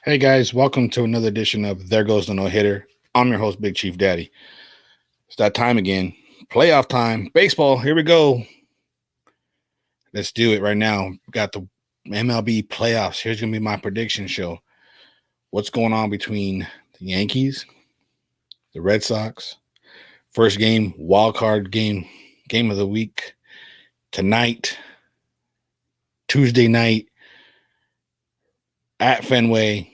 Hey guys, welcome to another edition of There Goes the No Hitter. I'm your host, Big Chief Daddy. It's that time again. Playoff time. Baseball. Here we go. Let's do it right now. Got the MLB playoffs. Here's going to be my prediction show. What's going on between the Yankees, the Red Sox? First game, wild card game of the week. Tonight, Tuesday night at Fenway.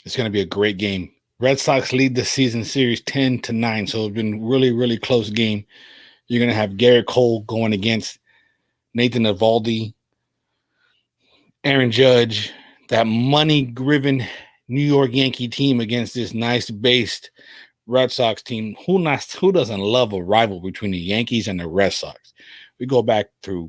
It's going to be a great game. Red Sox lead the season series 10-9, so it's been really, really close game. You're going to have Garrett Cole going against Nathan Eovaldi, Aaron Judge, that money-driven New York Yankee team against this nice-based Red Sox team. Who doesn't love a rival between the Yankees and the Red Sox? We go back in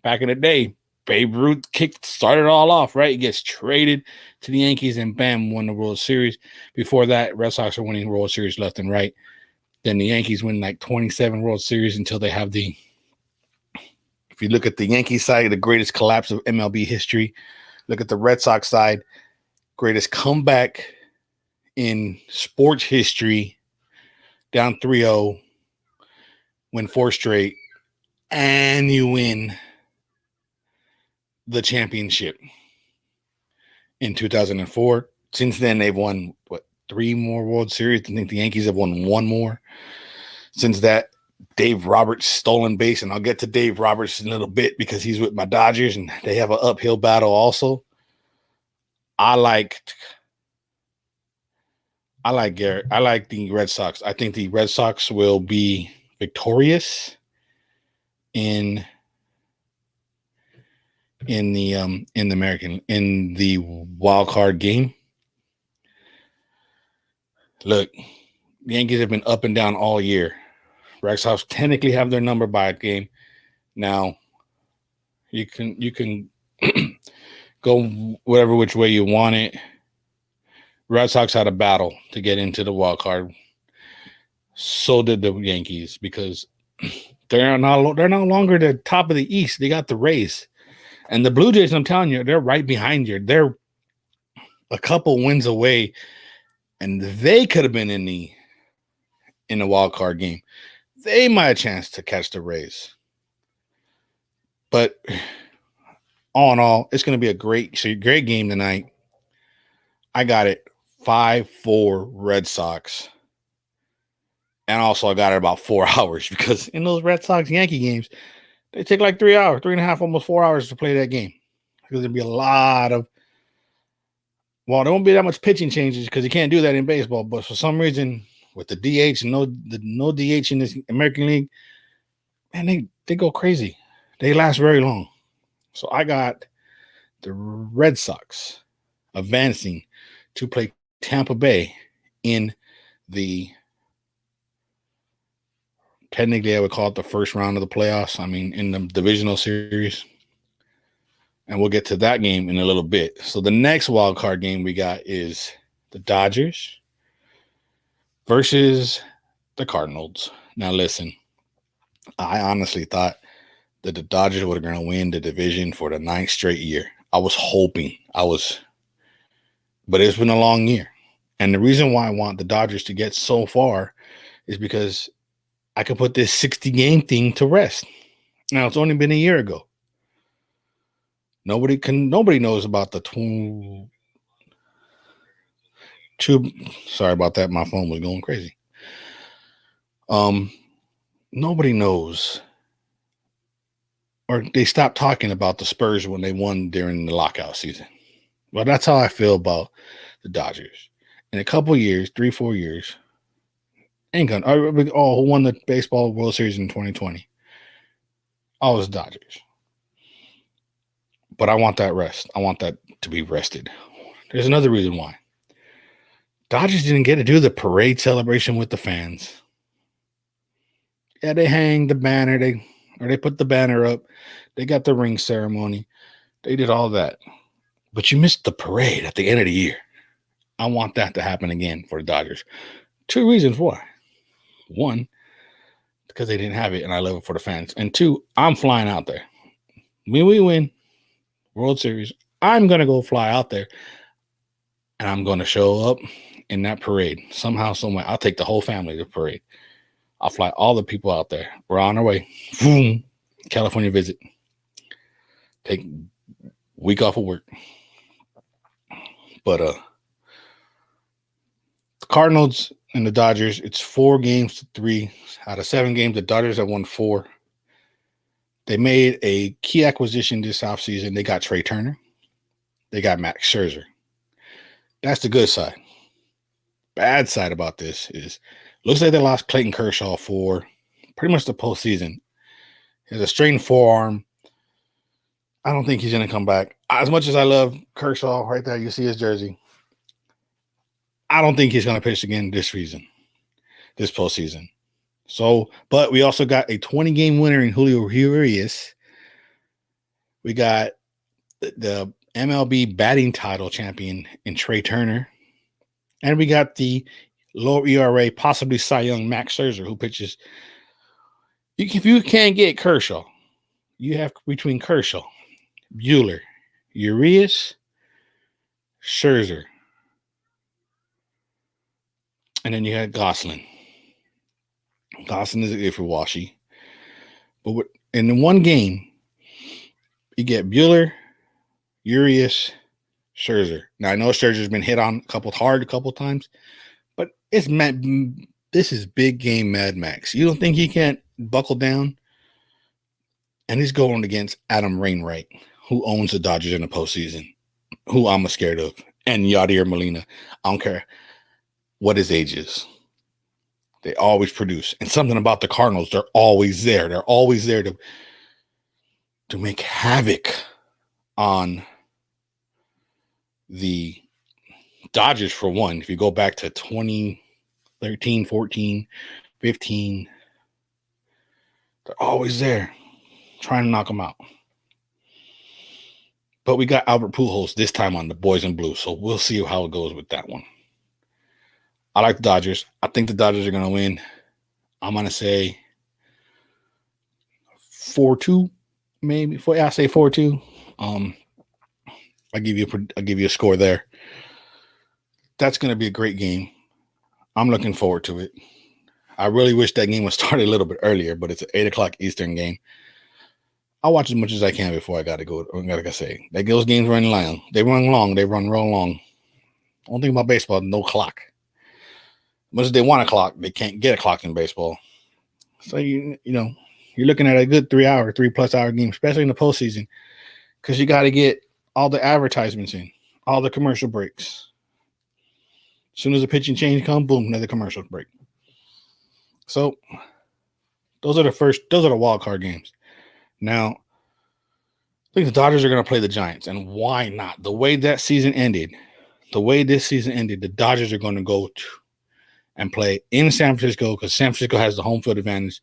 the day, Babe Ruth started it all off, right? He gets traded to the Yankees and bam, won the World Series. Before that, Red Sox are winning World Series left and right. Then the Yankees win like 27 World Series until they have if you look at the Yankee side, the greatest collapse of MLB history. Look at the Red Sox side, greatest comeback in sports history, down 3-0, win 4 straight, and you win the championship in 2004. Since then, they've won 3 more World Series. I think the Yankees have won 1 more. Since that, Dave Roberts stolen base, and I'll get to Dave Roberts in a little bit because he's with my Dodgers and they have an uphill battle also. I like Garrett. I like the Red Sox. I think the Red Sox will be victorious in the wild card game. Look, the Yankees have been up and down all year. Red Sox technically have their number by a game. Now, you can go whatever which way you want it. Red Sox had a battle to get into the wild card. So did the Yankees because they're no longer the top of the East. They got the Rays. And the Blue Jays, I'm telling you, they're right behind you. They're a couple wins away, and they could have been in the wild card game. They might have a chance to catch the Rays. But all in all, it's going to be a great game tonight. I got it 5-4 Red Sox. And also I got it about 4 hours because in those Red Sox-Yankee games, they take like 3 hours, 3.5, almost 4 hours to play that game. Because there'll be a lot of, there won't be that much pitching changes because you can't do that in baseball. But for some reason, with the DH and no DH in this American League, man, they go crazy. They last very long. So I got the Red Sox advancing to play Tampa Bay in technically I would call it the first round of the playoffs. I mean, in the divisional series. And we'll get to that game in a little bit. So the next wild card game we got is the Dodgers versus the Cardinals. Now, listen, I honestly thought that the Dodgers were going to win the division for the 9th straight year. I was hoping. But it's been a long year. And the reason why I want the Dodgers to get so far is because I could put this 60-game thing to rest. Now, it's only been a year ago. Nobody knows about the sorry about that. My phone was going crazy. Nobody knows, or they stopped talking about the Spurs when they won during the lockout season. Well, that's how I feel about the Dodgers. In a couple years, 3-4 years, who won the baseball World Series in 2020? Oh, it was the Dodgers. But I want that rest. I want that to be rested. There's another reason why. Dodgers didn't get to do the parade celebration with the fans. Yeah, they hang the banner. They put the banner up. They got the ring ceremony. They did all that. But you missed the parade at the end of the year. I want that to happen again for the Dodgers. 2 reasons why. 1, because they didn't have it, and I love it for the fans. And 2, I'm flying out there. When we win World Series, I'm going to go fly out there. and I'm going to show up in that parade somehow, somewhere. I'll take the whole family to the parade. I'll fly all the people out there. We're on our way. Boom. California visit. Take a week off of work. But the Cardinals and the Dodgers, it's 4-3 out of 7 games. The Dodgers have won 4. They made a key acquisition this offseason. They got Trey Turner. They got Max Scherzer. That's the good side. Bad side about this is looks like they lost Clayton Kershaw for pretty much the postseason. He has a strained forearm. I don't think he's going to come back. As much as I love Kershaw right there, you see his jersey. I don't think he's going to pitch again this season, this postseason. So, but we also got a 20-game winner in Julio Urias. We got the MLB batting title champion in Trey Turner. And we got the low ERA, possibly Cy Young, Max Scherzer, who pitches. If you can't get Kershaw, you have between Kershaw, Buehler, Urias, Scherzer, and then you had Gosselin. Gosselin is a for Washy. But in one game, you get Buehler, Urias, Scherzer. Now, I know Scherzer's been hit on a couple times, but this is big game Mad Max. You don't think he can't buckle down? And he's going against Adam Wainwright, who owns the Dodgers in the postseason, who I'm scared of, and Yadier Molina. I don't care what his age is. They always produce. And something about the Cardinals, they're always there. They're always there to make havoc on the Dodgers, for one. If you go back to 2013, 14, 15, they're always there trying to knock them out. But we got Albert Pujols this time on the Boys in Blue, so we'll see how it goes with that one. I like the Dodgers. I think the Dodgers are going to win. I'm going to say 4-2, maybe. I say 4-2. I'll give you a score there. That's going to be a great game. I'm looking forward to it. I really wish that game was started a little bit earlier, but it's an 8:00 Eastern game. I'll watch as much as I can before I got to go. Like I say, those games run long. They run long. They run real long. One thing about baseball, no clock. Much as they want a clock, they can't get a clock in baseball. So you're looking at a good 3+ hour game, especially in the postseason, because you got to get all the advertisements in, all the commercial breaks. As soon as the pitching change comes, boom, another commercial break. So those are the wild card games. Now, I think the Dodgers are going to play the Giants, and why not? The way this season ended, the Dodgers are going to go and play in San Francisco because San Francisco has the home field advantage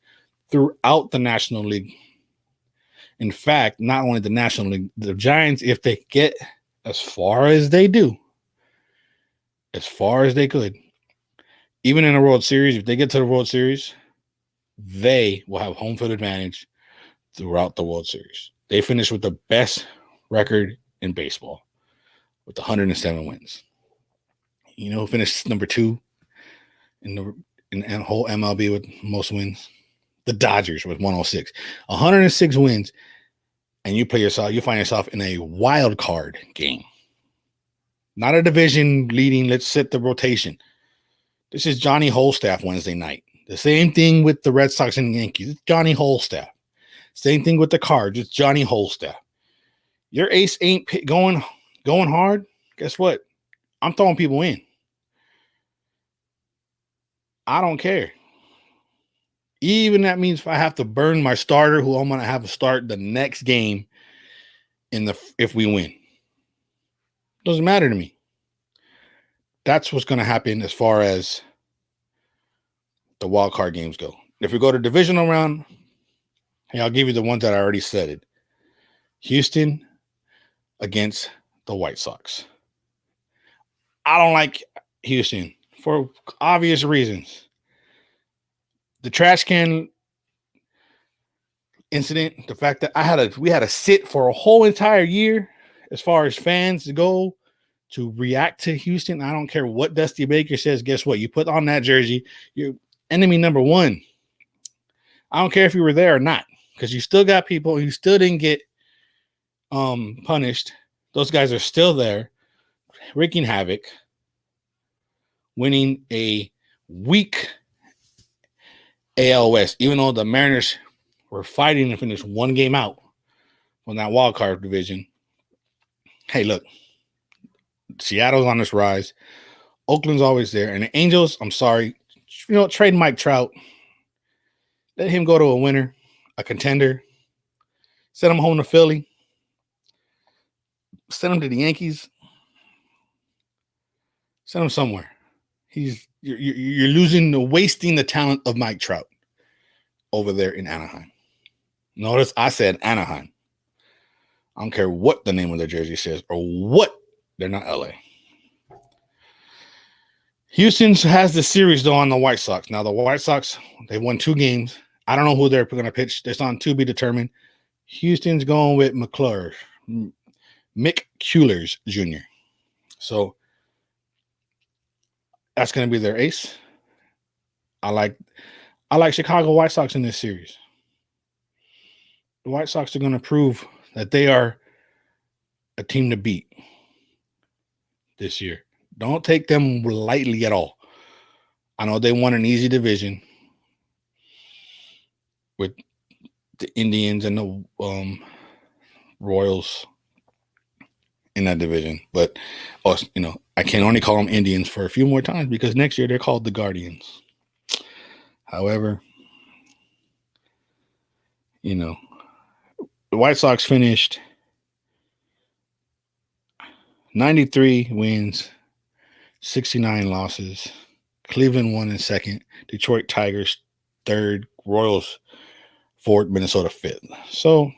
throughout the National League. In fact, not only the National League, the Giants, if they get as far as they do, as far as they could, even in a World Series, if they get to the World Series, they will have home field advantage throughout the World Series. They finished with the best record in baseball with 107 wins. You know who finished number 2 in the whole MLB with most wins? The Dodgers with 106. 106 wins, and you find yourself in a wild card game. Not a division leading, let's set the rotation. This is Johnny Holstaff Wednesday night. The same thing with the Red Sox and the Yankees. It's Johnny Holstaff. Same thing with the Cards. It's Johnny Holstaff. Your ace ain't going hard. Guess what? I'm throwing people in. I don't care. Even that means if I have to burn my starter, who I'm going to have to start the next game if we win. Doesn't matter to me. That's what's going to happen as far as the wild card games go. If we go to divisional round, hey, I'll give you the ones that I already said it. Houston against the White Sox. I don't like Houston for obvious reasons. The trash can incident, the fact that we had to sit for a whole entire year as far as fans go to react to Houston. I don't care what Dusty Baker says. Guess what? You put on that jersey, you're enemy number one. I don't care if you were there or not, because you still got people who still didn't get punished. Those guys are still there, wreaking havoc, winning a weak AL West, even though the Mariners were fighting to finish one game out from that wild card division. Hey, look, Seattle's on this rise. Oakland's always there. And the Angels, I'm sorry, trade Mike Trout. Let him go to a winner, a contender. Send him home to Philly. Send him to the Yankees. Send him somewhere. You're wasting the talent of Mike Trout over there in Anaheim. Notice I said Anaheim. I don't care what the name of their jersey says or what. They're not LA. Houston has the series, though, on the White Sox. Now, the White Sox, they won 2 games. I don't know who they're going to pitch. It's on to be determined. Houston's going with Mick Cullers Jr. So that's going to be their ace. I like Chicago White Sox in this series. The White Sox are going to prove that they are a team to beat this year. Don't take them lightly at all. I know they won an easy division with the Indians and the Royals in that division. But, I can only call them Indians for a few more times because next year they're called the Guardians. However, the White Sox finished 93 wins, 69 losses. Cleveland won in second. Detroit Tigers third. Royals fourth. Minnesota fifth. So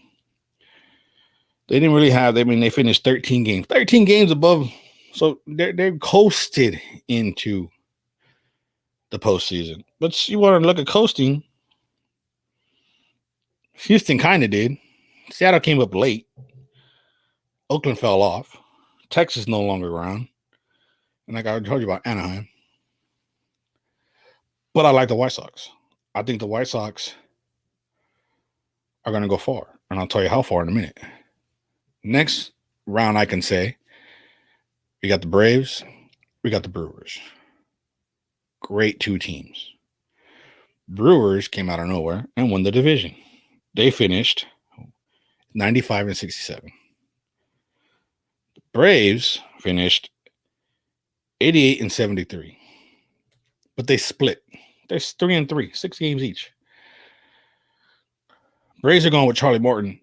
they didn't really have. They finished 13 games. 13 games above. So they're coasted into the postseason. But you want to look at coasting. Houston kind of did. Seattle came up late. Oakland fell off. Texas no longer around. And like I told you about Anaheim. But I like the White Sox. I think the White Sox are going to go far. And I'll tell you how far in a minute. Next round, I can say, we got the Braves. We got the Brewers. Great 2 teams. Brewers came out of nowhere and won the division. They finished 95 and 67. The Braves finished 88 and 73. But they split. There's 3-3, 6 games each. Braves are going with Charlie Morton.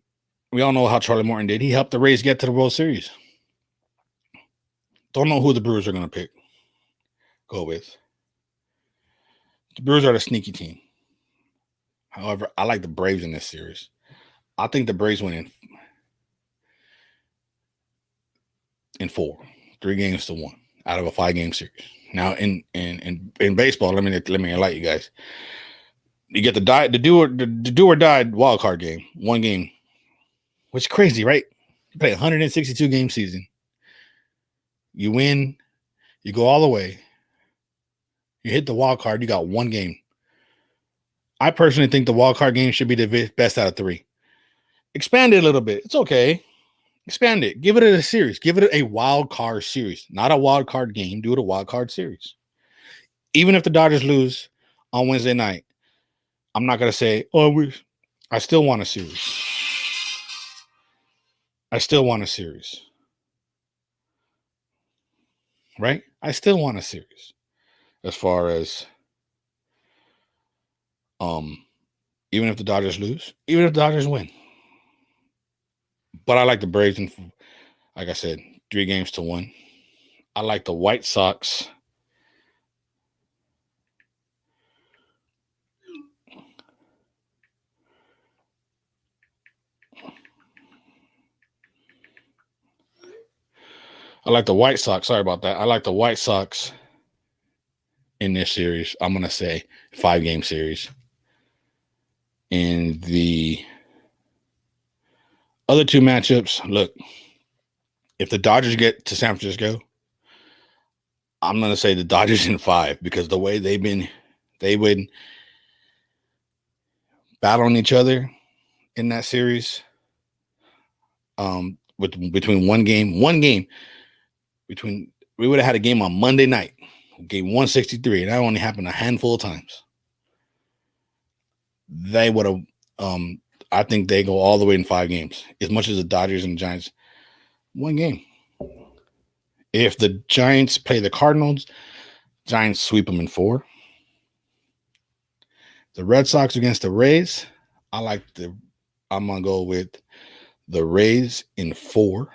We all know how Charlie Morton did. He helped the Rays get to the World Series. Don't know who the Brewers are going to go with. The Brewers are the sneaky team. However, I like the Braves in this series. I think the Braves win in 4, 3-1 out of a 5-game series. Now, in baseball, let me enlighten you guys. You get the do or die wild card game, 1 game, which is crazy, right? You play a 162 game season. You win, you go all the way. You hit the wild card, you got 1 game. I personally think the wild card game should be the best out of 3. Expand it a little bit. It's okay. Expand it. Give it a series. Give it a wild card series. Not a wild card game. Do it a wild card series. Even if the Dodgers lose on Wednesday night, I'm not going to say, I still want a series. I still want a series. Right? I still want a series. As far as even if the Dodgers lose, even if the Dodgers win. But I like the Braves, and like I said, 3-1. I like the White Sox. Sorry about that. I like the White Sox in this series. I'm going to say 5-game series. In the other 2 matchups, look, if the Dodgers get to San Francisco, I'm going to say the Dodgers in 5 because the way they would battle on each other in that series. Between one game between, we would have had a game on Monday night, game 163, and that only happened a handful of times. They would have, I think they go all the way in 5 games, as much as the Dodgers and the Giants. 1 game. If the Giants play the Cardinals, Giants sweep them in 4. The Red Sox against the Rays, I'm going to go with the Rays in 4.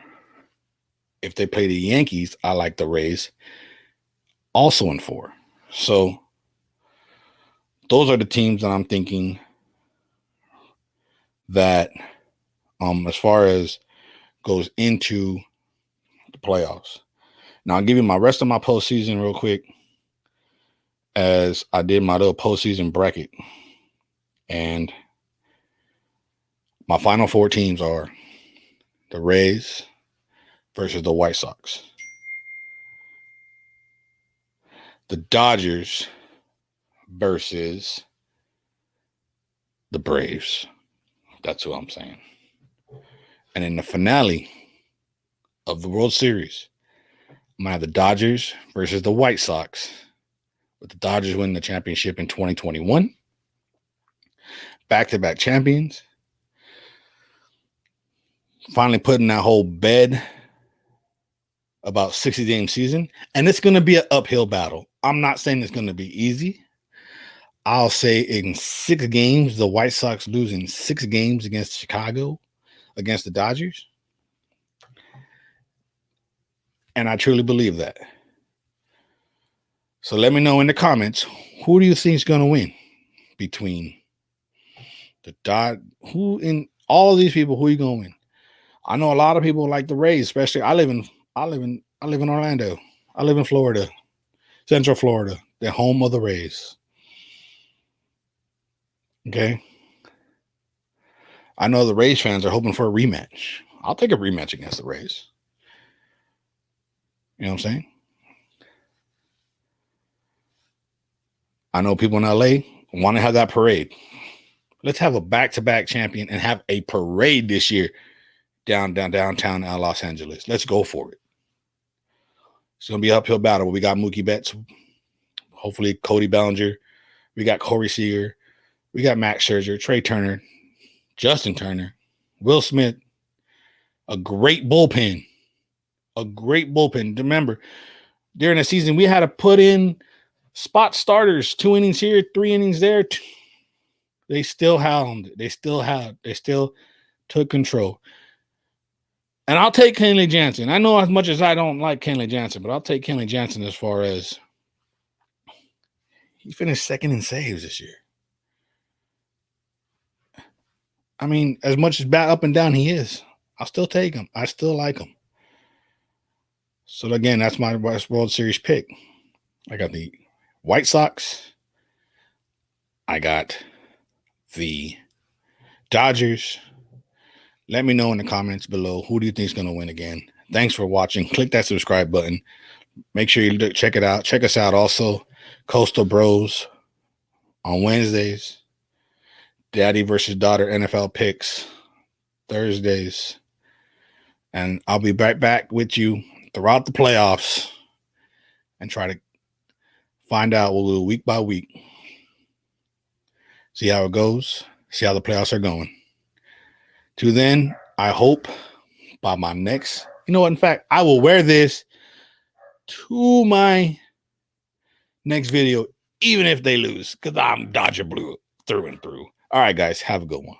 If they play the Yankees, I like the Rays also in 4. So those are the teams that I'm thinking that as far as goes into the playoffs. Now I'll give you my rest of my postseason real quick, as I did my little postseason bracket. And my final 4 teams are the Rays versus the White Sox, the Dodgers versus the Braves. That's what I'm saying. And in the finale of the World Series, I'm going to have the Dodgers versus the White Sox, with the Dodgers winning the championship in 2021. Back-to-back champions. Finally putting that whole bed about 60-game season. And it's going to be an uphill battle. I'm not saying it's going to be easy. I'll say in 6 games, the White Sox losing 6 games against Chicago, against the Dodgers. And I truly believe that. So let me know in the comments, who do you think is going to win between the who in all these people, who are you going to win? I know a lot of people like the Rays, especially I live in Orlando. I live in Florida, Central Florida, the home of the Rays. Okay. I know the Rays fans are hoping for a rematch. I'll take a rematch against the Rays. You know what I'm saying? I know people in LA want to have that parade. Let's have a back-to-back champion and have a parade this year downtown Los Angeles. Let's go for it. It's going to be an uphill battle. We got Mookie Betts, hopefully Cody Bellinger. We got Corey Seager. We got Max Scherzer, Trey Turner, Justin Turner, Will Smith. A great bullpen. Remember, during the season, we had to put in spot starters, 2 innings here, 3 innings there. They still hounded. They still took control. And I'll take Kenley Jansen. I know as much as I don't like Kenley Jansen, but I'll take Kenley Jansen as far as he finished 2nd in saves this year. I mean, as much as bad up and down he is, I'll still take him. I still like him. So again, that's my World Series pick. I got the White Sox. I got the Dodgers. Let me know in the comments below, who do you think is going to win again? Thanks for watching. Click that subscribe button. Make sure you check it out. Check us out also. Coastal Bros on Wednesdays. Daddy versus daughter NFL picks Thursdays. And I'll be right back with you throughout the playoffs and try to find out. We'll do week by week. See how it goes. See how the playoffs are going. To then, I hope by my next, you know what, in fact, I will wear this to my next video, even if they lose, because I'm Dodger Blue through and through. All right, guys, have a good one.